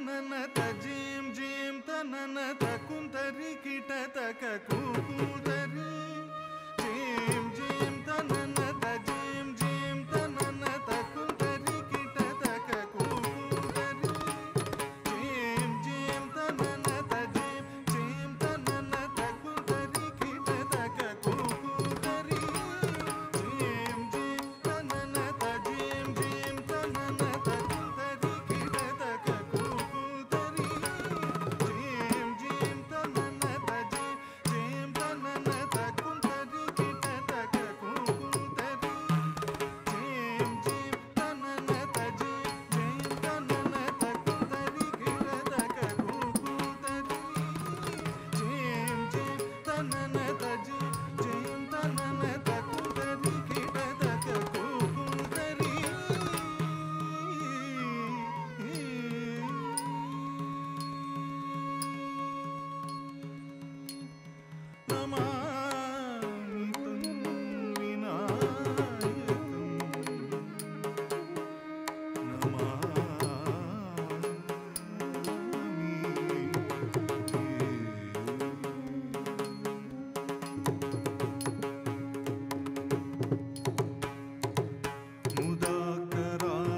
ತನನ ತಜೀಂ ಜೀಂ ತನನ ತಕುಂತರಿ ಕಿಟ ತಕ ಕೂಕೂತರಿ ಜೀಂ ಜೀಂ ತನನ ತಜೀಂ ಜೀಂ ತನನ ತಕುಂತರಿ ಕಿಟ ತಕ ಕೂಕೂತರಿ ಜೀಂ ಜೀಂ ತನನ ತಜೀಂ ಜೀಂ ತನನ ತಕುಂತರಿ ಕಿಟ ತಕ ಕೂಕೂತರಿ ಜೀಂ ಜೀಂ ತನನ ತಜೀಂ ಜೀಂ ತನನ ತಕುಂತರಿ ಕಿಟ ತಕ ಕೂಕೂತರಿ ಜೀಂ ಜೀಂ ತನನ ತಜೀಂ ಜೀಂ ತನನ ತಕುಂತರಿ ಕಿಟ ತಕ ಕೂಕೂತರಿ ಜೀಂ ಜೀಂ ತನನ ತಜೀಂ ಜೀಂ ತನನ ತಕುಂತರಿ ಕಿಟ ತಕ ಕೂಕೂತರಿ ಜೀಂ ಜೀಂ ತನನ ತಜೀಂ ಜೀಂ ತನನ ತಕುಂತರಿ ಕಿಟ ತಕ ಕೂಕೂತರಿ ನಮಾಮಿ ತನ್ವಿನಾಯಕಂ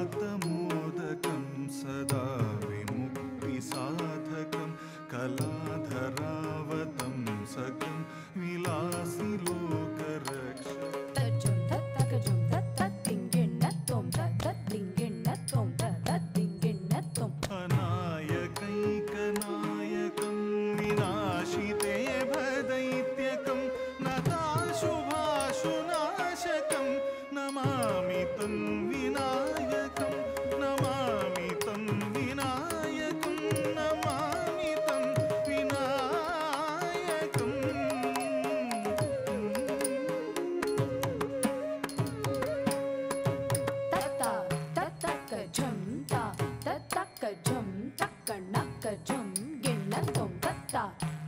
ಮುದಾಕರಾತಮೋದಕಂ ಸದಾ ವಿಮುಕ್ತಿ ಸಾಧಕಂ ಕಲಾಧರಾವತಂ ಸಕಂ ವಿಲಾಸಿ ಲೋಕರಕ್ಷ ತಜುಂ ತತಕಜುಂ ತತ್ತಿಂಗಿಣ್ಣತ್ತುಂ ತತ್ತಿಂಗಿಣ್ಣತ್ತುಂ ತತ್ತಿಂಗಿಣ್ಣತ್ತುಂ ಅನಾಯಕೈಕನಾಯಕಂ ವಿನಾಶಿತೆ ಭದೈತ್ಯಕಂ ನತಾಶುಭಾಶುನಾಶಕಂ ನಮಾಮಿ ತನ್ವಿನಾಯಕಂ ನಮಾಮಿ ತನ್ವಿನಾಯಕಂ ನಮಾಮಿ ತನ್ವಿನಾಯಕಂ ತತ್ತ ತತ್ತಕಜುಂ ತತ್ತಕಜುಂ ತಕ್ಕಣಕಜುಂ ಗಿಣ್ಣತ್ತುಂ ತತ್ತ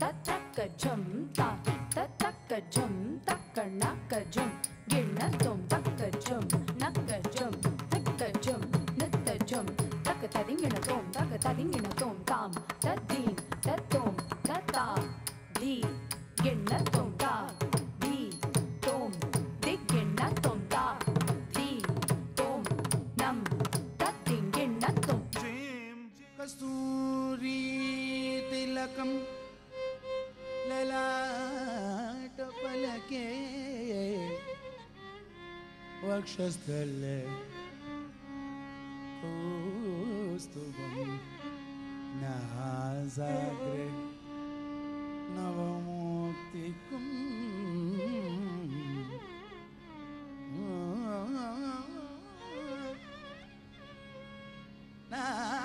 ತತ್ತಕಜುಂ ತತ್ತಕಜುಂ ತಕ್ಕಣಕಜುಂ ಗಿಣ್ಣತ್ತುಂ ತಕ್ಕಜುಂ ನಕ್ಕಜುಂ ತಕ್ಕಜುಂ ನತ್ತಜುಂ ತಕ್ಕತದಿಂಗಿಣತುಂ ತಕ್ಕತದಿಂಗಿಣತುಂ ತಾಂ ತದ್ದೀಂ ತತ್ತುಂ ತತ್ತಾ ದಿ ಗಿಣ್ಣತ್ತುಂ ತಾ ದಿ ತೋಂ ದಿಗ್ಗಿಣ್ಣತ್ತುಂ ತಾ ದಿ ತೋಂ ನಂ ತತ್ತಿಂಗಿಣ್ಣತ್ತುಂ ಜೀಂ ಕಸ್ತೂರಿ ತಿಲಕಂ ಲಲಾಟ ಫಲಕೆ ವಕ್ಷಸ್ಥಲೆ ಕೌಸ್ತುಭಂ ನಾಸಾಗ್ರೆ ನವಮೂರ್ತಿಕಂ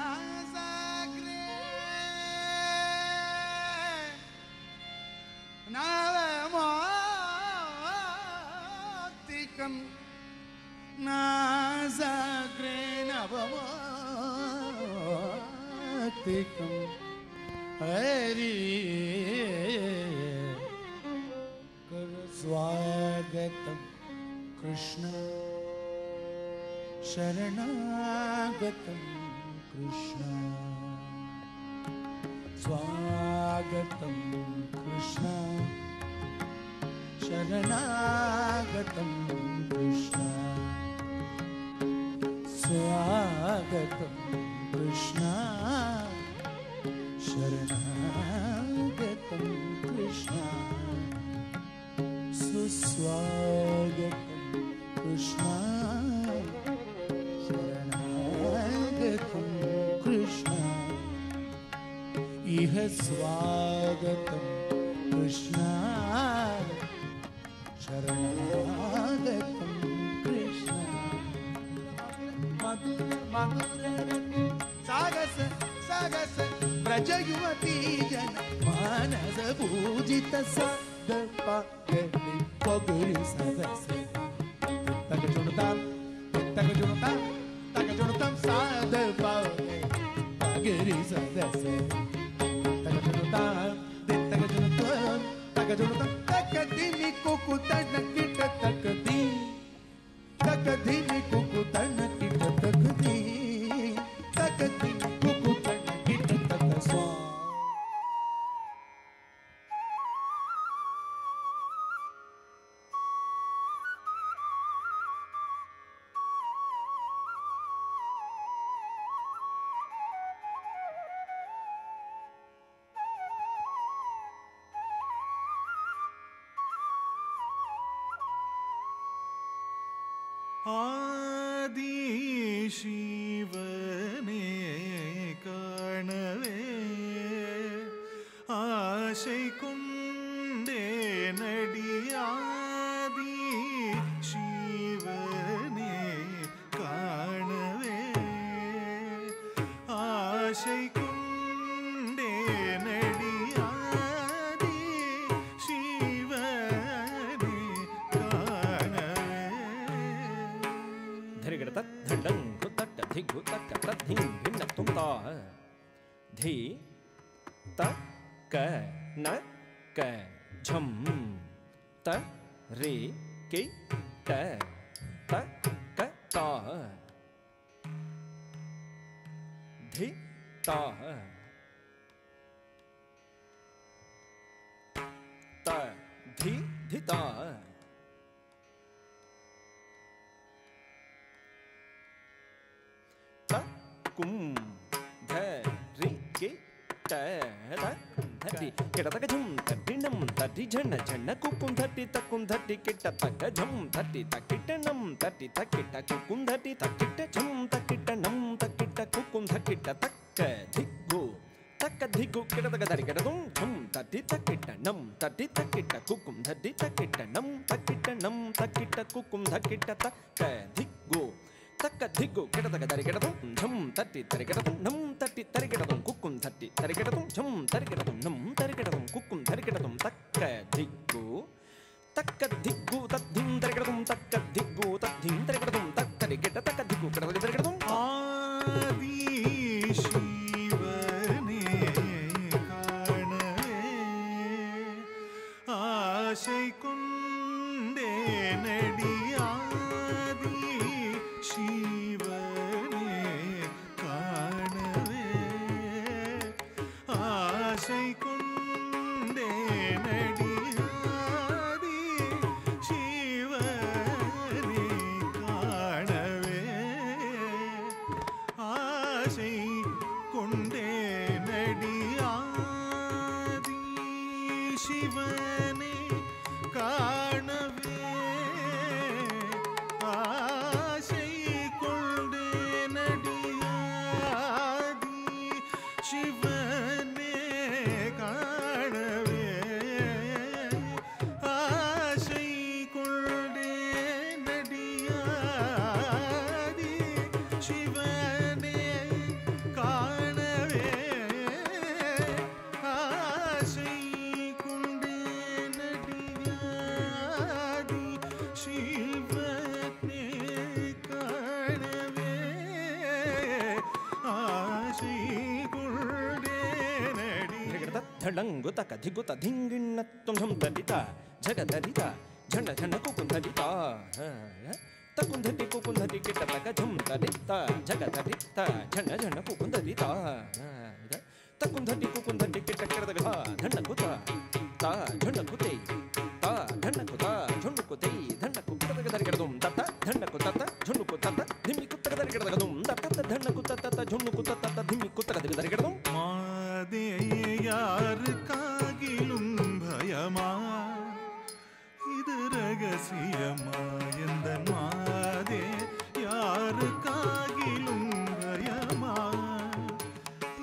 ನಾಸಾಗ್ರೆ ನವಮೂರ್ತಿಕಂ ನಾಸಾಗ್ರೆ ನವಮೂರ್ತಿಕಂ ಹರಿ ಕರ ಸ್ವಾಗತಂ ಕೃಷ್ಣ ಶರಣಾಗತಂ ಕೃಷ್ಣ ಸ್ವಾಗತಂ ಕೃಷ್ಣ ಶರಣಾಗತಂ ಕೃಷ್ಣ ಸ್ವಾಗತಂ ಕೃಷ್ಣ ಶರಣಾಗತಂ ಕೃಷ್ಣ ಸುಸ್ವಾಗತಂ ಕೃಷ್ಣ ಶರಣಾಗತಂ ಕೃಷ್ಣ ಇಹ ಸ್ವಾಗತಂ ಕೃಷ್ಣ ಶರಣಾಗತಂ ಕೃಷ್ಣ ಮಧುರ ಮಧುರ ಸಾಗಸ ಸಾಗಸ ಬ್ರಜ ಯುವತಿ ಜನ ಮಾನಸ ಪೂಜಿತ ಸದ ಪಗಲಿ ಪಗುರಿ ಸದಸ ತಗ ಜುಣತಾಂ ಸಾದ ಪಗರಿ ಸದಸ ತಗ ಜುಣತಾಂ ತಕದಿಮಿ ಕುಕುತನ ಕಿಟ ತಕದಿಮಿ ಕುಕುತನ ಕಿಟ ತಕದಿ ಕುಕುತನ ಕಿಟ ஆதி சிவனே காணவே ஆசை கொண்டே நடியாதி சிவனே காணவே ஆசை கொண்டே நடியாதி சிவனே காணவே ಧರಿಗಡ ತಡ್ಡಂ ಗುತ್ತಟ್ಟ ಧಿಗ್ಗು ತಕ್ಕ ತದ್ಧಿಂ ಭಿನ್ನ ತುಂತಾ ಧಿ ತ ಕ ನ ಕ ಝಂ ತ ರೇ ಕೆ ಟ ತ ಕ ತ ಧಿ ತ ತ ಧಿ ಧಿ ತ ಕುಂ ಧ ರಿ ಕೆ ಟ ತ ಧರಿ ಕೆಡತಕ ಝಂ ತಟ್ಟಿ ನಂ ತಟ್ಟಿ ಝಣ್ಣ ಝಣ್ಣ ಕುಕ್ಕುಂ ಧಟ್ಟಿ ತಕ್ಕುಂ ಧಟ್ಟಿ ಕೆಟ್ಟ ತಕ್ಕ ಝಂ ತಟ್ಟಿ ತಕ್ಕಿಟ್ಟ ನಂ ತಟ್ಟಿ ತಕ್ಕಿಟ್ಟ ಕುಕ್ಕುಂ ಧಟ್ಟಿ ತಕ್ಕಿಟ್ಟ ಝಂ ತಕ್ಕಿಟ್ಟ ನಂ ತಕ್ಕಿಟ್ಟ ಕುಕ್ಕುಂ ಧಕ್ಕಿಟ್ಟ ತಕ್ಕ ದಿಗ್ಗು ತಕ್ಕ ದಿಗ್ಗು ಕೆಡತಕ ಧರಿ ಕೆಡದುಂ ಝಂ ತಟ್ಟಿ ತಕ್ಕಿಟ್ಟ ನಂ ತಟ್ಟಿ ತಕ್ಕಿಟ್ಟ ಕುಕ್ಕುಂ ಧಟ್ಟಿ ತಕ್ಕಿಟ್ಟ ನಂ ತಕ್ಕಿಟ್ಟ ನಂ ತಕ್ಕಿಟ್ಟ ಕುಕ್ಕುಂ ಧಕ್ಕಿಟ್ಟ ತಕ್ಕ ದಿಗ್ಗು ತಕ್ಕ ದಿಗ್ಗು ಕೆಡತಕ ಧರಿ ಕೆಡದುಂ ಝಂ ತಟ್ಟಿ ತರಿ ಕೆಡದುಂ ನಂ ತಟ್ಟಿ ತರಿ ಕೆಡದುಂ ಕುಕ್ಕುಂ ಧಟ್ಟಿ ತರಿ ಕೆಡದುಂ ಝಂ ತರಿ ಕೆಡದುಂ ನಂ ತರಿ ಕೆಡದುಂ ಕುಕ್ಕುಂ ಧರಿ ಕೆಡದುಂ ತಕ್ಕ ದಿಗ್ಗು ತದ್ಧಿಂ ತರಿ ಕೆಡದುಂ ತಕ್ಕ ದಿಗ್ಗು ತದ್ಧಿಂ ತರಿ ಕೆಡದುಂ ತಕ್ಕರಿ ಕೆಟ್ಟ ತಕ್ಕ ದಿಗ್ಗು ಕೆಡತಕ ಧರಿ ಕೆಡದುಂ ஆதி சிவனே காணவே ஆசை கொண்டே நடியாதி சிவனே காணவே ஆசை கொண்டே நடியாதி சிவனே காணவே ஆசை கொண்டே நடியாதி சிவனே காணவே ஆசை கொண்டே நடியாதி சிவனே காணவே ஆசை கொண்டே நடியாதி சிவனே காணவே ஆசை கொண்டே நடியாதி சிவனே காணவே ஆசை கொண்டே நடி ಧಡಂಗು ತಕ ಧಿಗ್ಗು ತದ್ಧಿಂಗಿಣ್ಣ ತುಂ ಝಂ ತಡಿತ ಝಗ ಧರಿತ ಝಂಡ ಝಂಡ ಕುಕ್ಕುಂ ಧರಿತ ತಕ್ಕುಂ ಧಟ್ಟಿ ಕುಕ್ಕುಂ ಧಟ್ಟಿ ಕೆಟ್ಟ ತಕ ಝಂ ತಡಿತ ಝಗ ಧರಿತ ಝಂಡ ಝಂಡ ಕುಕ್ಕುಂ ಧರಿತ ತಕ್ಕುಂ ಧಟ್ಟಿ ಕುಕ್ಕುಂ ಧಟ್ಟಿ ಕೆಟ್ಟ ಕೆಡತಕ ಧಂಡ ಕುತ ತ ಝಂಡ ಕುತೈ ತ ಧಂಡ ಕುತ ಝಂಡು ಕುತೈ ಧಂಡ ಕುಕ್ಕತಕ ಧರಿ ಕೆಡದುಂ ತತ್ತ ಧಂಡ ಕುತತ್ತ ಝಂಡು ಕುತತ್ತ ಧಿಮ್ಮಿ ಕುತ್ತಕ ಧರಿ ಕೆಡದಕದುಂ ತತ್ತ ಧಂಡ ಕುತತ್ತ ಝಂಡು ಕುತತ್ತ ಧಿಮ್ಮಿ ಕುತ್ತಕ ಧರಿ ಕೆಡದುಂ மாதே யாருக்காகிலும் பயமா இது ரகசியமா எந்த மாதே யாருக்காகிலும் பயமா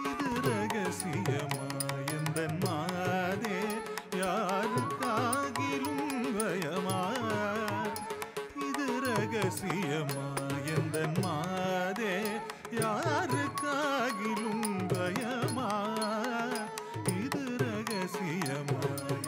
இது ரகசியமா எந்த மாதே யாருக்காகிலும் பயமா இது ரகசியமா எந்த மாதே யாருக்காகிலும் பயமா இது ரகசியமா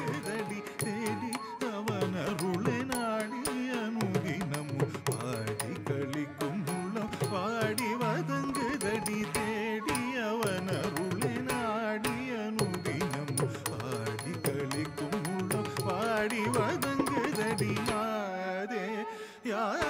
எதடி தேடி அவன் அருளை நாடி அனுதினமும் பாடி களிக்கும் உள்ளம் பாடி வதங்குதடி தேடி அவன் அருளை நாடி அனுதினமும் பாடி களிக்கும் உள்ளம் பாடி வதங்குதடி மாதே யார்